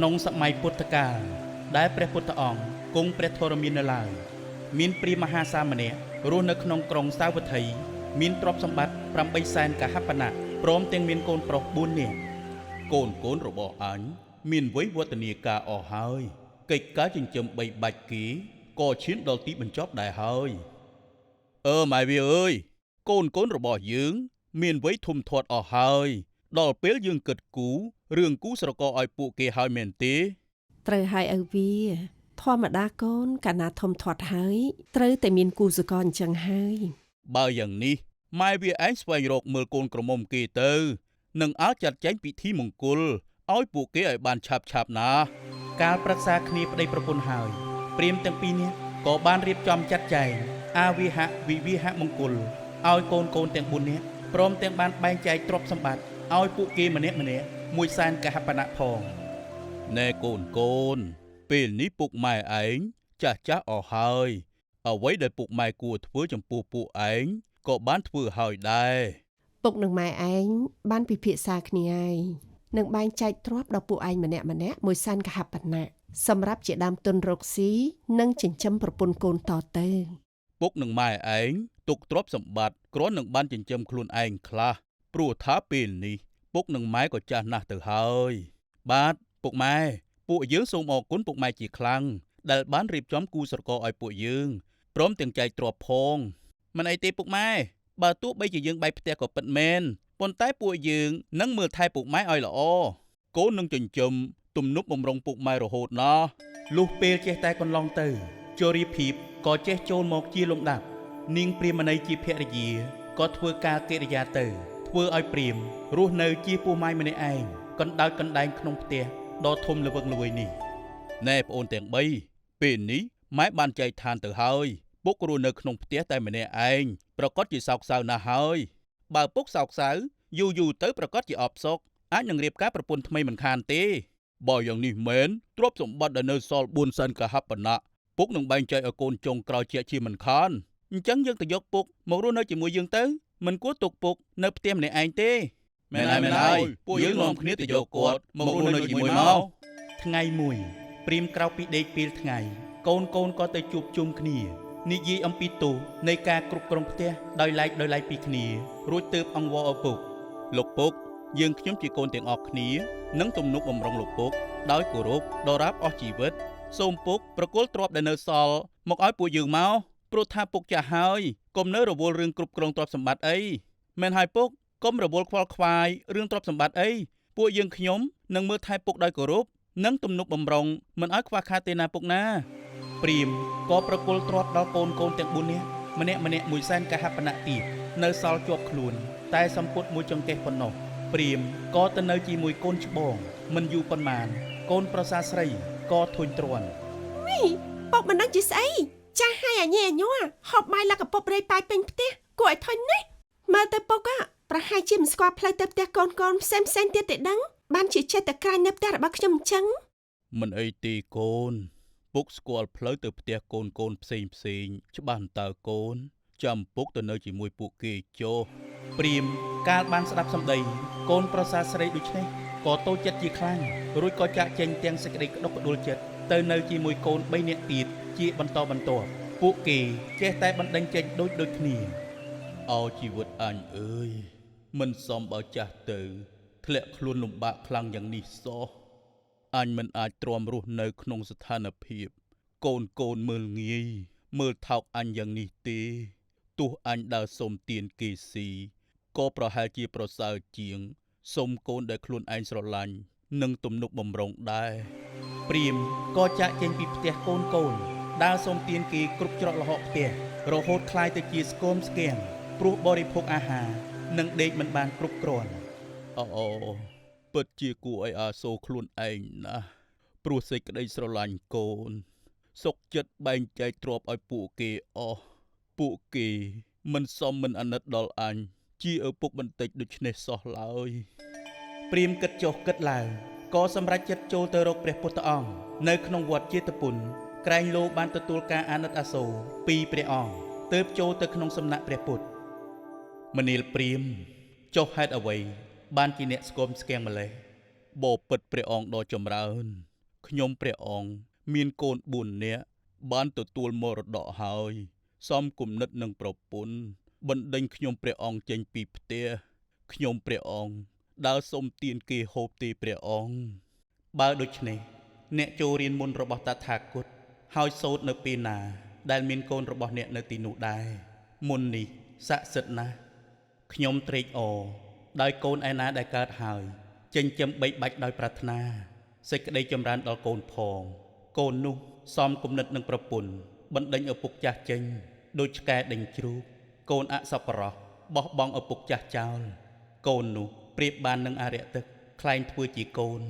ក្នុងសម័យពុទ្ធកាលដែលព្រះពុទ្ធអង្គគង់ព្រះធរមាននៅឡើយមានព្រាហ្មណ៍មហាសាមណេររស់នៅក្នុងក្រុងសាវត្ថីមានទ្រព្យសម្បត្តិ8សែនកហបណៈព្រមទាំងមានកូនប្រុស4នាក់កូនរបស់អញមានវ័យវឌ្ឍនាការអស់ហើយកិច្ចការចិញ្ចឹម3បាច់គីក៏ឈានដល់ទីបញ្ចប់ដែរហើយម៉ែវាអើយកូនរបស់យើងមានវ័យធំធាត់អស់ហើយដល់ពេលយើងគិតគូររឿងគូស្រករឲ្យពួកគេហើយមែនទេត្រូវហើយឪវាធម្មតាកូនកាលណាធំធាត់ហើយត្រូវតែមានគូស្រករអញ្ចឹងហើយបើយ៉ាងនេះម៉ែវាឯងស្វែងរកមើលកូនក្រមុំគេទៅនឹងអាចចាត់ចែងពិធីមង្គលឲ្យពួកគេឲ្យបានឆាប់ណាកាលប្រឹក្សាគ្នាប្តីប្រពន្ធហើយព្រាហ្មណ៍ទាំងពីរនាក់ក៏បានរៀបចំចាត់ចែងអាវិហៈវិវិហៈមង្គលឲ្យកូនទាំង4នាក់ព្រមទាំងបានបែងចែកទ្រព្យសម្បត្តិឲ្យពួកគេម្នាក់1សែនកហបណៈផងណែកូនពេលនេះពុកម៉ែឯងចាស់អស់ហើយអ្វីដែលពុកម៉ែគួរធ្វើចំពោះពួកឯងក៏បានធ្វើហើយដែរពុកនិងម៉ែឯងបានពិភាក្សាគ្នាហើយនឹងបែងចែកទ្រព្យដល់ពួកឯងម្នាក់1សែនកហបណៈសម្រាប់ជាដើមទុនរកស៊ីនិងចិញ្ចឹមប្រពន្ធកូនតទៅពុកនិងម៉ែឯងទុកទ្រព្យសម្បត្តិគ្រាន់នឹងបានចិញ្ចឹមខ្លួនឯងខ្លះព្រោះថាពេលនេះពុកនិងម៉ែក៏ចាស់ណាស់ទៅហើយបាទពុកម៉ែពួកយើងសូមអរគុណពុកម៉ែជាខ្លាំងដែលបានរៀបចំគូស្រករឲ្យពួកយើងព្រមទាំងចែកទ្រព្យផងមិនអីទេពុកម៉ែបើទោះបីជាយើងបែកផ្ទះក៏ពិតមែនប៉ុន្តែពួកយើងនឹងមើលថែពុកម៉ែឲ្យល្អកូននឹងចិញ្ចឹមទំនុកបំរុងពុកម៉ែរហូតណាលុះពេលចេះតែកន្លងទៅជរាភិបក៏ចេះចូលមកជាលំដាប់នាងព្រាហ្មណីជាភរិយាក៏ធ្វើការកិរិយាទៅធ្វើឲ្យព្រាហ្មណ៍រស់នៅជាពោះម៉ាយម្នាក់ឯងកណ្ដោចកណ្ដែងក្នុងផ្ទះដ៏ធំល្វឹងល្វើយនេះណែប្អូនទាំង3ពេលនេះម៉ែបានចែកឋានទៅហើយពុករស់នៅក្នុងផ្ទះតែម្នាក់ឯងប្រកាសជាសោកសៅណាស់ហើយបើពុកសោកសៅយូរទៅប្រកាសជាអបសុកអាចនឹងរៀបការប្រពន្ធថ្មីមិនខានទេបើយ៉ាងនេះមែនទ្រព្យសម្បត្តិដែលនៅសល់4សែនកហបណៈពុកនឹងបែងចែកឲ្យកូនចុងក្រោយជាមិនខានអញ្ចឹងយើងទៅយកពុកមករស់នៅជាមួយយើងទៅមិនគួរទុកពុកនៅផ្ទះម្នាក់ឯងទេមែនហើយពួកយើងនាំគ្នាទៅយកគាត់មករស់នៅជាមួយមកថ្ងៃមួយព្រាហ្មណ៍ក្រោកពីដេកពេលថ្ងៃកូនក៏ទៅជួបជុំគ្នានិយាយអំពីទោសនៃការគ្រប់គ្រងផ្ទះដោយឡែកពីគ្នារួចទើបអង្វរឪពុកលោកពុកយើងខ្ញុំជាកូនទាំងអស់គ្នានឹងទំនុកបំរុងលោកពុកដោយគោរពដរាបអស់ជីវិតសូមពុកប្រគល់ទ្រព្យដែលនៅសល់មកឲ្យពួកយើងមកព្រោះថាពុកចាស់ហើយកុំនៅរវល់រឿងគ្រប់គ្រងទ្រព្យសម្បត្តិអីមែនហើយពុកកុំរវល់ខ្វល់ខ្វាយរឿងទ្រព្យសម្បត្តិអីពួកយើងខ្ញុំនឹងមើលថែពុកដោយគោរពនិងទំនុកបំរុងមិនឲ្យខ្វះខាតទេណាពុកណាព្រាហ្មណ៍ក៏ប្រគល់ទ្រព្យដល់កូនទាំង4នាក់ម្នាក់1សែនកហបណៈទៀតនៅសល់ជាប់ខ្លួនតែសម្ពុតមួយចង្កេះប៉ុណ្ណោះព្រាហ្មណ៍ក៏ទៅនៅជាមួយកូនច្បងមិនយូរប៉ុន្មានកូនប្រសាស្រីក៏ធុញទ្រាន់ពុកមិនដឹងជាស្អីចាស់ហើយអញញ័រហូបបាយលកកពុបរៃប៉ាយពេញផ្ទះគួរឲ្យធុញណាស់មើលទៅពុកប្រហែលជាមិនស្គាល់ផ្លូវទៅផ្ទះកូនផ្សេងទៀតទេដឹងបានជាចិត្តតែក្រាញនៅផ្ទះរបស់ខ្ញុំអញ្ចឹងមិនអីទេកូនពុកស្គាល់ផ្លូវទៅផ្ទះកូនផ្សេងច្បាស់តើកូនចាំពុកទៅនៅជាមួយពួកគេចុះព្រាហ្មណ៍កាលបានស្ដាប់សម្ដីកូនប្រសាស្រីដូច្នេះក៏តូចចិត្តជាខ្លាំងរួចក៏ចាក់ចេញទាំងសេចក្តីក្តុកក្តួលចិត្តទៅនៅជាមួយកូន3នាក់ទៀតជាបន្តបន្ទាប់ពួកគេចេះតែបណ្ដេញចេញដូចគ្នាអោជីវិតអញអើយមិនសមបើចាស់ទៅធ្លាក់ខ្លួនលំបាកខ្លាំងយ៉ាងនេះសោះអញមិនអាចទ្រាំរស់នៅក្នុងស្ថានភាពកូនមើលងាយមើលថោកអញយ៉ាងនេះទេទោះអញដើរសុំទានគេស៊ីក៏ប្រហែលជាប្រសើរជាងសុំកូនដែលខ្លួនឯងស្រឡាញ់និងទំនុកបំរុងដែរព្រាហ្មណ៍ក៏ចាក់ចេញពីផ្ទះកូនដើរសុំទានគេគ្រប់ច្រកល្ហកផ្ទះរហូតคล้ายទៅជាស្គមស្គាំងព្រោះបរិភោគអាហារនិងដេកមិនបានគ្រប់គ្រាន់ពិតជាគួរឲ្យអាសូរខ្លួនឯងណាស់ព្រោះសេចក្តីស្រឡាញ់កូនសុខចិត្តបែងចែកទ្រព្យឲ្យពួកគេអស់ពួកគេមិនសមមិនអាណិតដល់អញជាឪពុកបន្តិចដូច្នេះសោះឡើយព្រាហ្មណ៍គិតចុះគិតឡើងក៏សម្រេចចិត្តចូលទៅរកព្រះពុទ្ធអង្គនៅក្នុងវត្តចេតពុនក្រែងលោបានទទួលការអាណិតអាសូរពីព្រះអង្គទើបចូលទៅក្នុងសំណាក់ព្រះពុទ្ធមនាលព្រាហ្មណ៍ចុះហេតុអ្វីបានជាអ្នកស្គមស្គាំងម្លេះបបិទ្ធព្រះអង្គដ៏ចម្រើន ខ្ញុំព្រះអង្គមានកូន4នាក់បានទទួលមរតកហើយសំគំនិតនឹងប្រពន្ធបណ្ដេញខ្ញុំព្រះអង្គចេញពីផ្ទះខ្ញុំព្រះអង្គដើរសុំទានគេហូបទេព្រះអង្គបើដូច្នេះអ្នកចូលរៀនមុនរបស់តថាគតហើយសូត្រនៅពេលណាដែលមានកូនរបស់អ្នកនៅទីនោះដែរមុននេះស័ក្តិសិទ្ធិណាស់ខ្ញុំត្រេកអរដោយកូនឯណាដែលកើតហើយចិញ្ចឹមបីបាច់ដោយប្រាថ្នាសេចក្តីចម្រើនដល់កូនផងកូននោះសំគំនិតនឹងប្រពន្ធបណ្ដេញឪពុកចាស់ចេញដូចឆ្កែដេញជ្រូកកូនអសប្បុរសបោះបង់ឪពុកចាស់ចោលកូននោះប្រៀបបាននឹងអរិយទឹកខ្លែងធ្វើជាកូន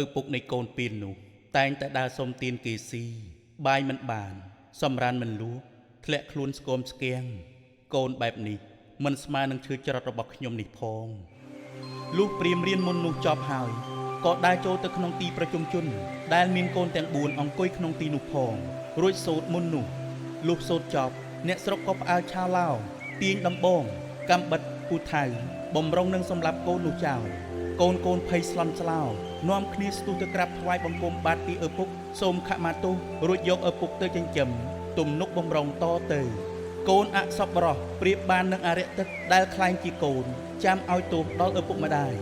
ឪពុកនៃកូនពីលនោះតែងតែដើរសុំទានគេស៊ីបាយមិនបានសម្រានមិនលួធ្លាក់ខ្លួនស្គមស្គាំងកូនបែបនេះមិនស្មើនឹងឈើច្រត់របស់ខ្ញុំនេះផងលុះព្រាមរៀនមុននោះចប់ហើយក៏ដើរចូលទៅក្នុងទីប្រជុំជនដែលមានកូនទាំង4អង្គុយក្នុងទីនោះផងរួចសូត្រមុននោះលុះសូត្រចប់អ្នកស្រុកក៏ផ្អើលឆាឡោទាញដំបងកំបិតពូថៅបំរុងនឹងសម្លាប់កូននោះចោលកូនភ័យស្លន់ស្លោនាំគ្នាស្ទុះទៅក្រាបថ្វាយបង្គំបាតពីឪពុកសូមខមាទោសរួចយកឪពុកទៅចិញ្ចឹមទំនុកបំរុងតទៅកូនអសប្បុរសប្រៀបបាននឹងអរិយទឹកដែលខ្លែងជាកូនចាំឲ្យទោសដល់ឪពុកម្ដាយ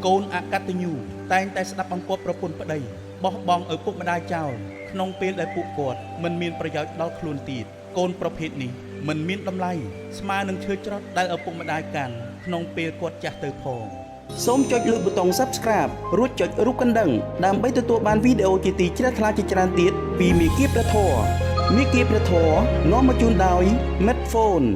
កូនអកតញ្ញូតែងតែស្ដាប់បង្គាប់ប្រពន្ធប្តីបោះបង់ឪពុកម្ដាយចោលក្នុងពេលដែលពួកគាត់មិនមានប្រយោជន៍ដល់ខ្លួនទៀតកូនប្រភេទនេះមិនមានតម្លៃស្មើនឹងឈើច្រត់ដែលឪពុកម្ដាយកាន់ក្នុងពេលគាត់ចាស់ទៅផងសូមចុចលើប៊ូតុង Subscribe រួចចុចរូបកណ្ដឹង ដើម្បីទទួលបានវីដេអូជាទីជ្រះថ្លាជាច្រើនទៀតពីមាគ៌ាព្រះធម៌នាំមកជូនដោយ Medphone